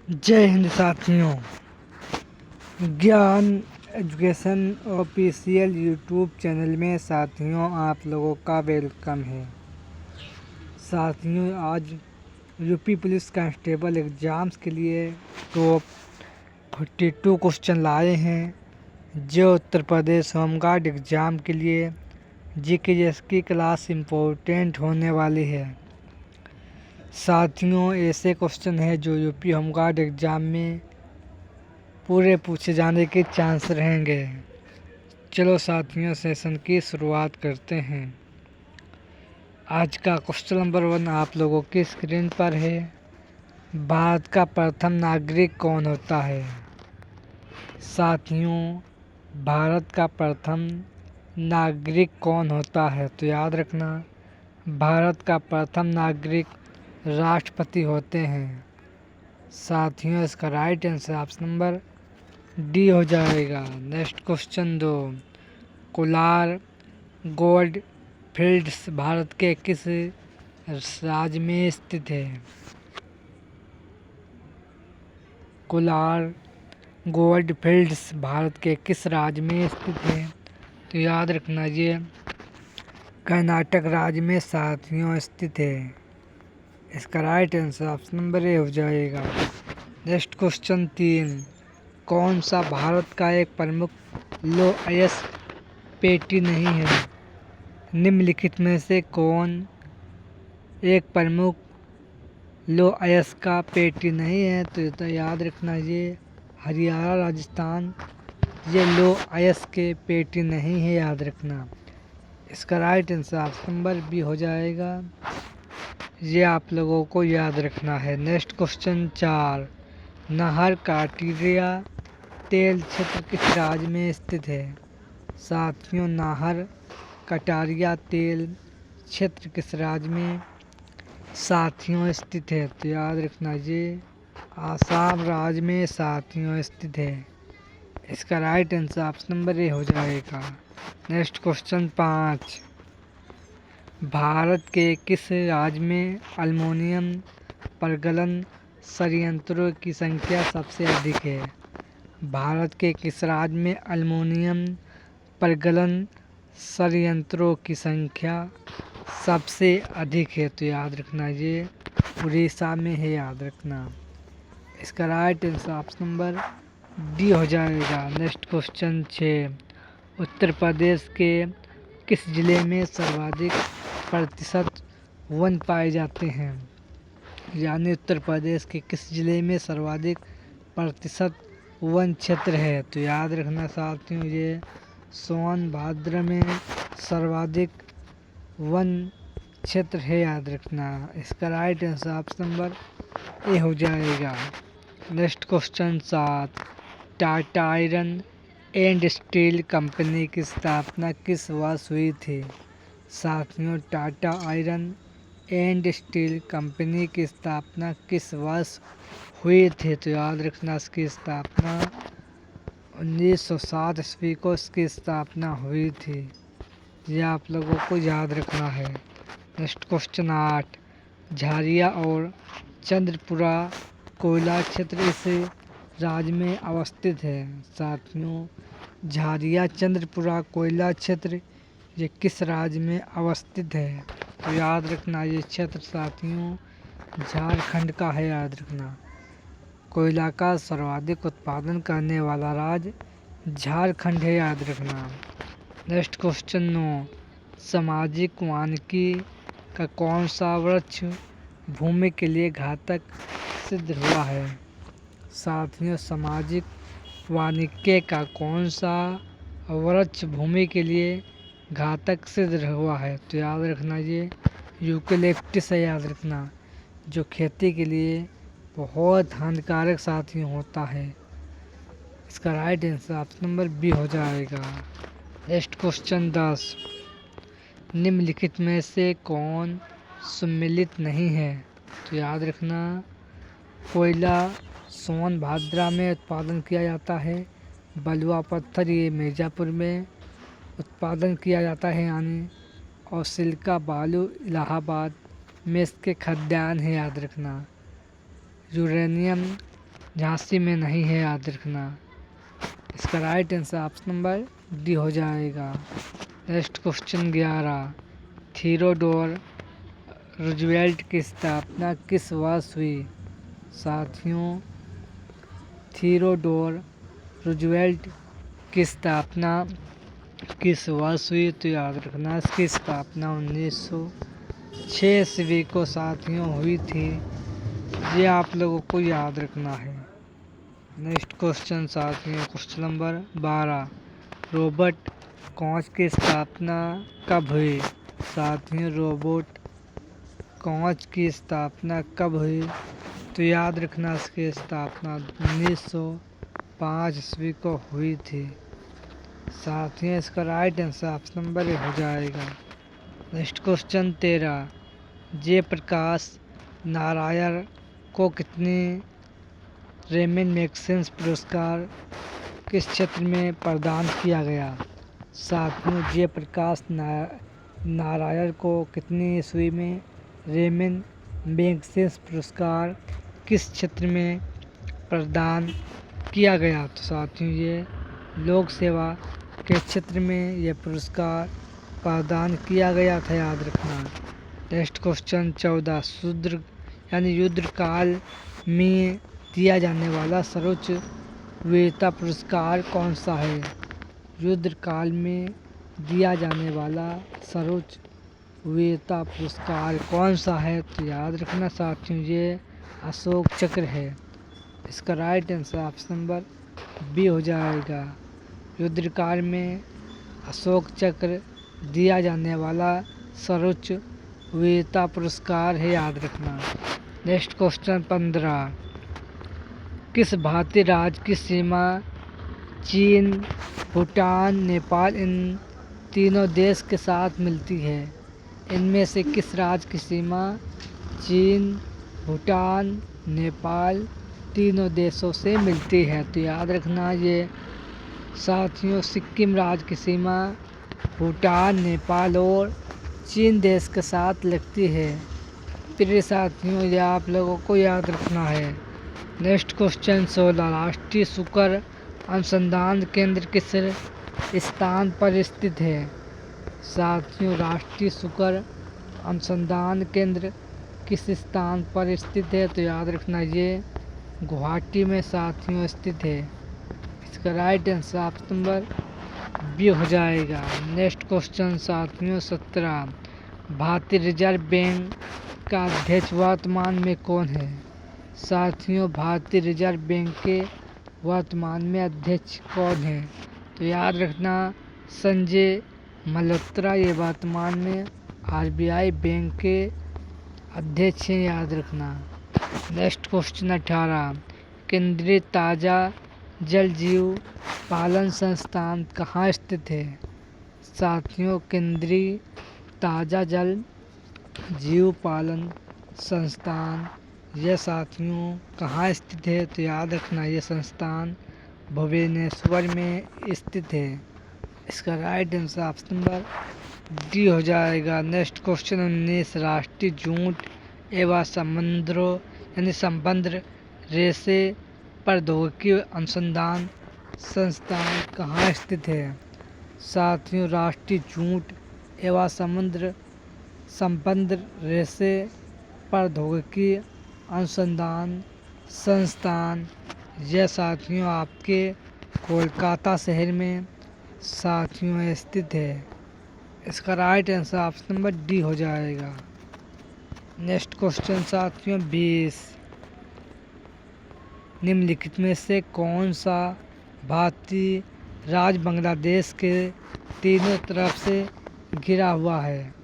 जय हिंद साथियों। ज्ञान एजुकेशन ऑफिशियल यूट्यूब चैनल में साथियों आप लोगों का वेलकम है। साथियों आज यूपी पुलिस कांस्टेबल एग्ज़ाम्स के लिए टॉप 42 क्वेश्चन लाए हैं जो उत्तर प्रदेश होमगार्ड एग्ज़ाम के लिए जीके की क्लास इम्पोर्टेंट होने वाली है। साथियों ऐसे क्वेश्चन है जो यूपी होमगार्ड एग्ज़ाम में पूरे पूछे जाने के चांस रहेंगे। चलो साथियों सेशन की शुरुआत करते हैं। आज का क्वेश्चन नंबर 1 आप लोगों की स्क्रीन पर है। भारत का प्रथम नागरिक कौन होता है? साथियों भारत का प्रथम नागरिक कौन होता है? तो याद रखना भारत का प्रथम नागरिक राष्ट्रपति होते हैं। साथियों इसका right answer option number D हो जाएगा। Next question 2 Kolar gold fields Bharat के किस राज्य में स्थित है? कोलार गोल्ड फील्ड्स भारत के किस राज्य में स्थित है? तो याद रखना ये कर्नाटक राज्य में साथियों स्थित है। इसका right answer option number A हो जाएगा। नेक्स्ट क्वेश्चन 3 कौन सा भारत का एक प्रमुख लो अयस्क पेटी नहीं है? निम्नलिखित में से कौन एक प्रमुख लो अयस्क का पेटी नहीं है? तो याद रखना ये हरियाणा राजस्थान ये लो अयस्क के पेटी नहीं है, याद रखना। इसका right answer option number B हो जाएगा। ये आप लोगों को याद रखना है। नेक्स्ट क्वेश्चन 4 नाहर काटिया तेल क्षेत्र किस राज्य में स्थित है? साथियों नाहर कटारिया तेल क्षेत्र किस राज्य में साथियों स्थित है? तो याद रखना ये आसाम राज्य में साथियों स्थित है। इसका right answer option number A हो जाएगा। नेक्स्ट क्वेश्चन 5 भारत के किस राज्य में एल्युमिनियम प्रगलन संयंत्रों की संख्या सबसे अधिक है? भारत के किस राज्य में एल्युमिनियम प्रगलन संयंत्रों की संख्या सबसे अधिक है? तो याद रखना ये उड़ीसा में है, याद रखना। इसका right answer option number D हो जाएगा। नेक्स्ट क्वेश्चन 6 उत्तर प्रदेश के किस जिले में सर्वाधिक प्रतिशत वन पाए जाते हैं? यानी उत्तर प्रदेश के किस जिले में सर्वाधिक प्रतिशत वन क्षेत्र है? तो याद रखना साथियों ये सोनभद्र में सर्वाधिक वन क्षेत्र है, याद रखना। इसका right answer option number A हो जाएगा। Next question 7 Tata iron and steel company की स्थापना किस वर्ष हुई थी? साथियों Tata iron and steel company की स्थापना किस वर्ष हुई थी? तो याद रखना इसकी स्थापना 1907 ईस्वी को इसकी स्थापना हुई थी। यह आप लोगों को याद रखना है। नेक्स्ट क्वेश्चन 8 झारिया और चंद्रपुरा कोयला क्षेत्र इस राज्य में अवस्थित है। साथियों झारिया चंद्रपुरा कोयला क्षेत्र ये किस राज्य में अवस्थित है? तो याद रखना ये क्षेत्र साथियों झारखंड का है, याद रखना। कोयला का सर्वाधिक उत्पादन करने वाला राज्य झारखंड है, याद रखना। नेक्स्ट क्वेश्चन 9 सामाजिक वानिकी का कौन सा वृक्ष भूमि के लिए घातक सिद्ध हुआ है? साथियों सामाजिक वानिकी का कौन सा वृक्ष भूमि के लिए घातक सिद्ध हुआ है? तो याद रखना ये यूकेलिप्टस है, याद रखना, जो खेती के लिए बहुत हानिकारक साथियों होता है। इसका right answer option number B हो जाएगा। नेक्स्ट क्वेश्चन 10 निम्नलिखित में से कौन सम्मिलित नहीं है? तो याद रखना कोयला सोनभद्र में उत्पादन किया जाता है, बलुआ पत्थर ये मिर्ज़ापुर में उत्पादन किया जाता है यानी, और सिलिका बालू इलाहाबाद में इसके खदान है, याद रखना। यूरेनियम झांसी में नहीं है, याद रखना। इसका right answer option number D हो जाएगा। नेक्स्ट क्वेश्चन 11, थियोडोर रूजवेल्ट की स्थापना किस वर्ष हुई? साथियों, थियोडोर रूजवेल्ट की स्थापना किस वर्ष हुई? तो याद रखना इसकी स्थापना 1906 ईस्वी को साथियों हुई थी। ये आप लोगों को याद रखना है। नेक्स्ट क्वेश्चन साथियों, क्वेश्चन नंबर 12, रॉबर्ट कॉच की स्थापना कब हुई? साथियों, रॉबर्ट कॉच की स्थापना कब हुई? तो याद रखना इसकी स्थापना 1905 ईस्वी को हुई थी। साथियों, इसका right answer option number A हो जाएगा। नेक्स्ट क्वेश्चन 13, जयप्रकाश नारायण को कितने रेमन मैगसेसे पुरस्कार किस क्षेत्र में प्रदान किया गया? साथियों, जयप्रकाश नारायण को कितनी ईस्वी में रेमन मैगसेसे पुरस्कार किस क्षेत्र में प्रदान किया गया? तो साथियों, ये लोक सेवा के क्षेत्र में यह पुरस्कार प्रदान किया गया था, याद रखना। नेक्स्ट क्वेश्चन 14, शूद्र यानी युद्ध काल में दिया जाने वाला सर्वोच्च वीरता पुरस्कार कौन सा है? युद्ध काल में दिया जाने वाला सर्वोच्च वीरता पुरस्कार कौन सा है? तो याद रखना साथियों, ये अशोक चक्र है। इसका right answer option number B हो जाएगा। युद्ध काल में अशोक चक्र दिया जाने वाला सर्वोच्च वीरता पुरस्कार है, याद रखना। नेक्स्ट क्वेश्चन 15, किस भारतीय राज्य की सीमा चीन, भूटान, नेपाल इन तीनों देश के साथ मिलती है? इनमें से किस राज्य की सीमा चीन, भूटान, नेपाल तीनों देशों से मिलती है? तो याद रखना ये साथियों, सिक्किम राज्य की सीमा भूटान, नेपाल और चीन देश के साथ लगती है। प्रिय साथियों, यह आप लोगों को याद रखना है। नेक्स्ट क्वेश्चन 16, राष्ट्रीय शुगर अनुसंधान केंद्र किस स्थान पर स्थित है? साथियों, राष्ट्रीय शुगर अनुसंधान केंद्र किस स्थान पर स्थित है? तो याद रखना ये गुवाहाटी में साथियों स्थित है। इसका right answer option number B हो जाएगा। नेक्स्ट क्वेश्चन साथियों 17, भारतीय रिजर्व बैंक का अध्यक्ष वर्तमान में कौन है? साथियों, भारतीय रिजर्व बैंक के वर्तमान में अध्यक्ष कौन है? तो याद रखना संजय मल्होत्रा ये वर्तमान में आरबीआई बैंक के अध्यक्ष हैं, याद रखना। नेक्स्ट क्वेश्चन 18, केंद्रीय ताज़ा जल जीव पालन संस्थान कहाँ स्थित है? साथियों, केंद्रीय ताज़ा जल जीव पालन संस्थान यह साथियों कहाँ स्थित है? तो याद रखना ये संस्थान भुवनेश्वर में स्थित है। इसका right answer option number D हो जाएगा। नेक्स्ट क्वेश्चन 19, राष्ट्रीय जूट एवं समुद्रों यानी संबंध रेशे प्रौद्योगिकी अनुसंधान संस्थान कहाँ स्थित है? साथियों, राष्ट्रीय जूट एवं समुद्र संबंध रेशे प्रौद्योगिकी अनुसंधान संस्थान यह साथियों आपके कोलकाता शहर में साथियों स्थित है। इसका right answer option number D हो जाएगा। नेक्स्ट क्वेश्चन साथियों 20, निम्नलिखित में से कौन सा भारतीय राज्य बांग्लादेश के तीनों तरफ से घिरा हुआ है?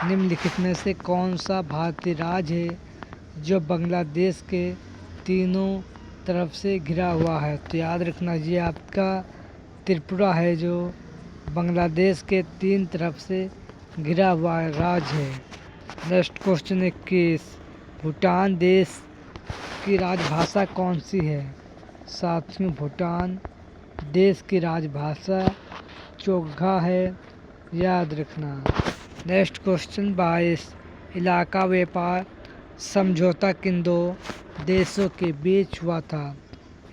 निम्नलिखित में से कौन सा भारतीय राज्य है जो बांग्लादेश के तीनों तरफ से घिरा हुआ है? तो याद रखना ये आपका त्रिपुरा है, जो बांग्लादेश के तीन तरफ से घिरा हुआ राज्य है। नेक्स्ट क्वेश्चन 21, भूटान देश की राजभाषा कौन सी है? साथियों, भूटान देश की राजभाषा चोगहा है, याद रखना। नेक्स्ट क्वेश्चन 22, इलाका व्यापार समझौता किन दो देशों के बीच हुआ था?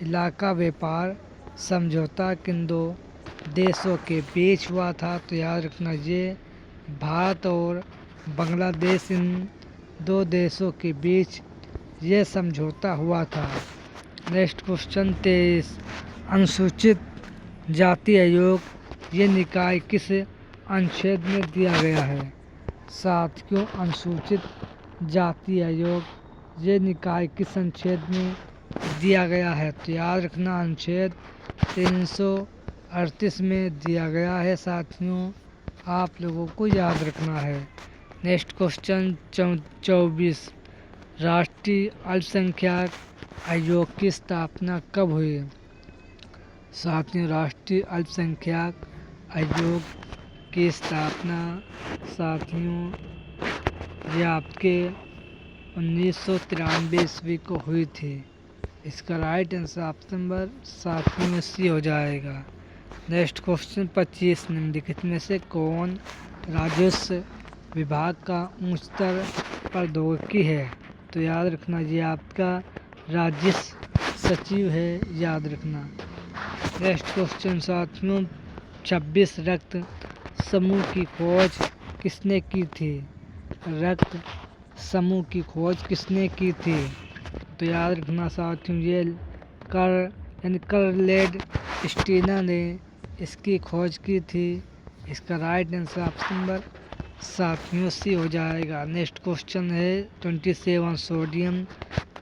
इलाका व्यापार समझौता किन दो देशों के बीच हुआ था? तो याद रखना ये भारत और बांग्लादेश, इन दो देशों के बीच ये समझौता हुआ था। नेक्स्ट क्वेश्चन 23, अनुसूचित जाति आयोग ये निकाय किस अनुच्छेद में दिया गया है? साथियों, अनुसूचित जाति आयोग ये निकाय किस अनुच्छेद में दिया गया है? तो याद रखना अनुच्छेद 338 में दिया गया है। साथियों, आप लोगों को याद रखना है। नेक्स्ट क्वेश्चन 24, राष्ट्रीय अल्पसंख्यक आयोग की स्थापना कब हुई? साथियों, राष्ट्रीय अल्पसंख्यक आयोग की स्थापना साथियों ये आपके 1993 ईस्वी को हुई थी। इसका राइट आंसर ऑप्शन नंबर साथियों में सी हो जाएगा। नेक्स्ट क्वेश्चन 25, निम्नलिखित में से कौन राजस्व विभाग का उच्चतर प्रौद्योगिकी है? तो याद रखना ये आपका राजस्व सचिव है, याद रखना। नेक्स्ट क्वेश्चन साथियों 26, रक्त समूह की खोज किसने की थी? रक्त समूह की खोज किसने की थी? तो याद रखना साथियों ये कार्लेड स्टीनर ने इसकी खोज की थी। इसका राइट आंसर ऑप्शन नंबर साथियों सी हो जाएगा। नेक्स्ट क्वेश्चन है 27, सोडियम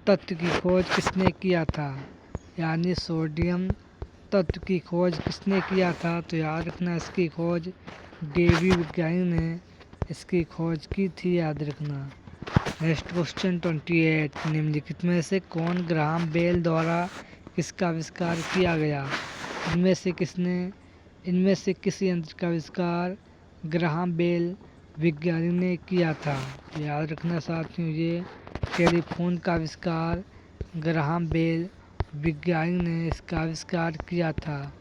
तत्व की खोज किसने किया था? यानी सोडियम तत्व की खोज किसने किया था? तो याद रखना इसकी खोज डेवी विज्ञानी ने इसकी खोज की थी, याद रखना। नेक्स्ट क्वेश्चन 28, निम्नलिखित में से कौन ग्राहम बेल द्वारा किसका आविष्कार किया गया? इनमें से किस यंत्र का आविष्कार ग्राहम बेल विज्ञानी ने किया था? याद रखना साथियों ये टेलीफोन का आविष्कार ग्राहम बेल विज्ञानी ने इसका आविष्कार किया था।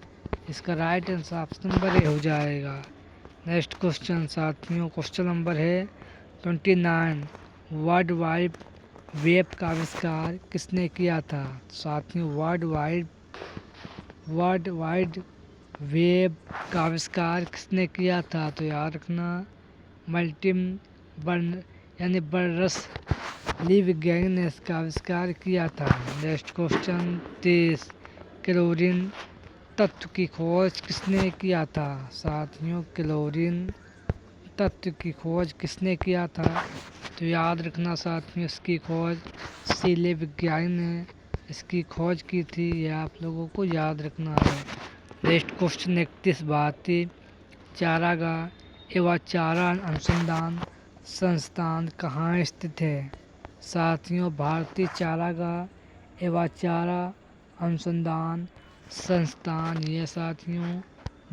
इसका right answer option number A हो जाएगा। नेक्स्ट क्वेश्चन साथियों, क्वेश्चन नंबर है 29, वर्ल्ड वाइड वेब का आविष्कार किसने किया था? साथियों, वर्ल्ड वाइड वेब का आविष्कार किसने किया था? तो याद रखना बर्नस ली विज्ञानी ने इसका आविष्कार किया था। नेक्स्ट क्वेश्चन 30, क्लोरीन तत्व की खोज किसने किया था? साथियों, क्लोरीन तत्व की खोज किसने किया था? तो याद रखना साथियों इसकी खोज सीले विज्ञानी ने इसकी खोज की थी, यह आप लोगों को याद रखना है। नेक्स्ट क्वेश्चन 31, भारतीय चारागाह एवं चारा अनुसंधान संस्थान कहाँ स्थित है? साथियों, भारतीय चारागाह एवं चारा अनुसंधान संस्थान ये साथियों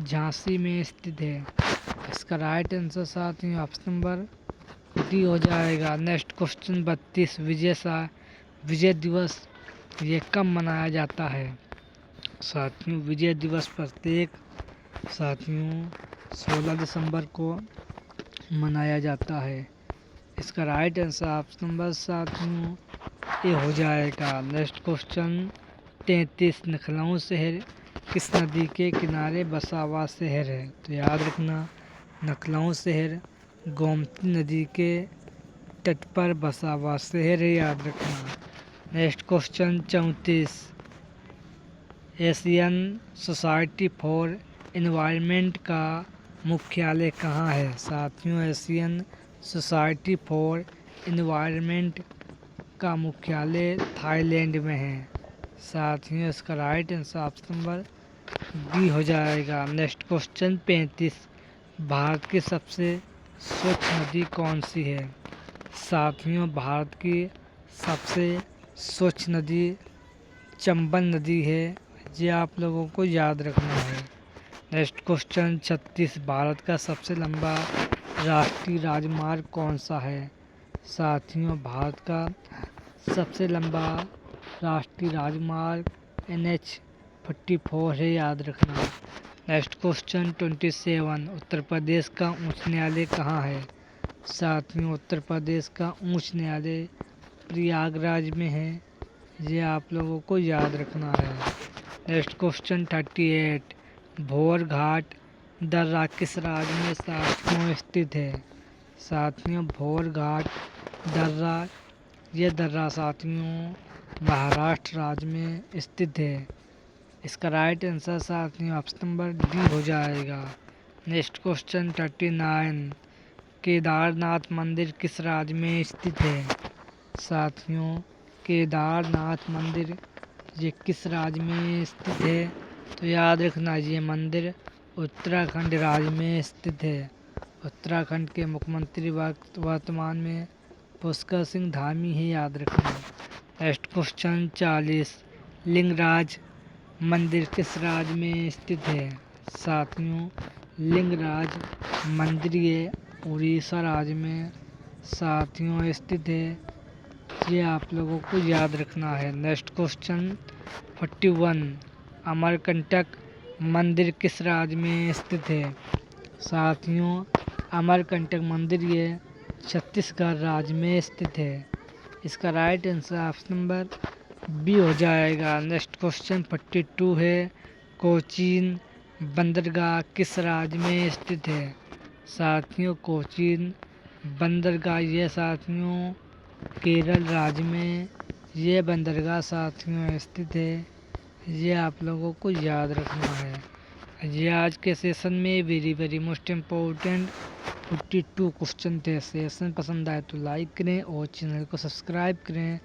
झांसी में स्थित है। इसका राइट आंसर साथियों ऑप्शन नंबर डी हो जाएगा। नेक्स्ट क्वेश्चन 32, विजय दिवस ये कब मनाया जाता है? साथियों, विजय दिवस प्रत्येक साथियों 16 दिसंबर को मनाया जाता है। इसका राइट आंसर ऑप्शन नंबर साथियों ए हो जाएगा। नेक्स्ट क्वेश्चन 33, लखनऊ शहर किस नदी के किनारे बसा हुआ शहर है? तो याद रखना लखनऊ शहर गोमती नदी के तट पर बसा हुआ शहर है, याद रखना। Next question 34, Asian society for environment का मुख्यालय कहाँ है? साथियों, एशियन सोसाइटी फॉर एनवायरनमेंट का मुख्यालय थाईलैंड में है। साथियों, इसका right answer option number D हो जाएगा। नेक्स्ट क्वेश्चन 35, भारत की सबसे स्वच्छ नदी कौन सी है? साथियों, भारत की सबसे स्वच्छ नदी चंबल नदी है, ये आप लोगों को याद रखना है। नेक्स्ट क्वेश्चन 36, भारत का सबसे लंबा राष्ट्रीय राजमार्ग कौन सा है? साथियों, भारत का सबसे लंबा राष्ट्रीय राजमार्ग NH-44 है, याद रखना। नेक्स्ट क्वेश्चन 27, उत्तर प्रदेश का उच्च न्यायालय कहाँ है? साथियों, उत्तर प्रदेश का उच्च न्यायालय प्रयागराज में है, ये आप लोगों को याद रखना है। नेक्स्ट क्वेश्चन 38, भोर घाट दर्रा किस राज्य में साथियों स्थित है? साथियों, भोर घाट दर्रा, ये दर्रा साथियों महाराष्ट्र राज्य में स्थित है। इसका राइट आंसर साथियों ऑप्शन नंबर डी हो जाएगा। नेक्स्ट क्वेश्चन 39, केदारनाथ मंदिर किस राज्य में स्थित है? साथियों, केदारनाथ मंदिर ये किस राज्य में स्थित है? तो याद रखना, ये मंदिर उत्तराखंड राज्य में स्थित है। उत्तराखंड के मुख्यमंत्री वर्तमान में पुष्कर सिंह धामी ही, याद रखना। नेक्स्ट क्वेश्चन 40, लिंगराज मंदिर किस राज्य में स्थित है? साथियों, लिंगराज मंदिर ये उड़ीसा राज्य में साथियों स्थित है। ये आप लोगों को याद रखना है। नेक्स्ट क्वेश्चन 41, अमरकंटक मंदिर किस राज्य में स्थित है? साथियों, अमरकंटक मंदिर ये छत्तीसगढ़ राज्य में स्थित है। इसका right answer option number B हो जाएगा। नेक्स्ट क्वेश्चन 42 है, कोचीन बंदरगाह किस राज्य में स्थित है? साथियों, कोचीन बंदरगाह ये साथियों केरल राज्य में ये बंदरगाह साथियों स्थित है। ये आप लोगों को याद रखना है। ये आज के सेशन में very very most important 42 question थे। सेशन पसंद आए तो लाइक करें और चैनल को सब्सक्राइब करें।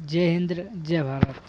जय हिंद, जय भारत।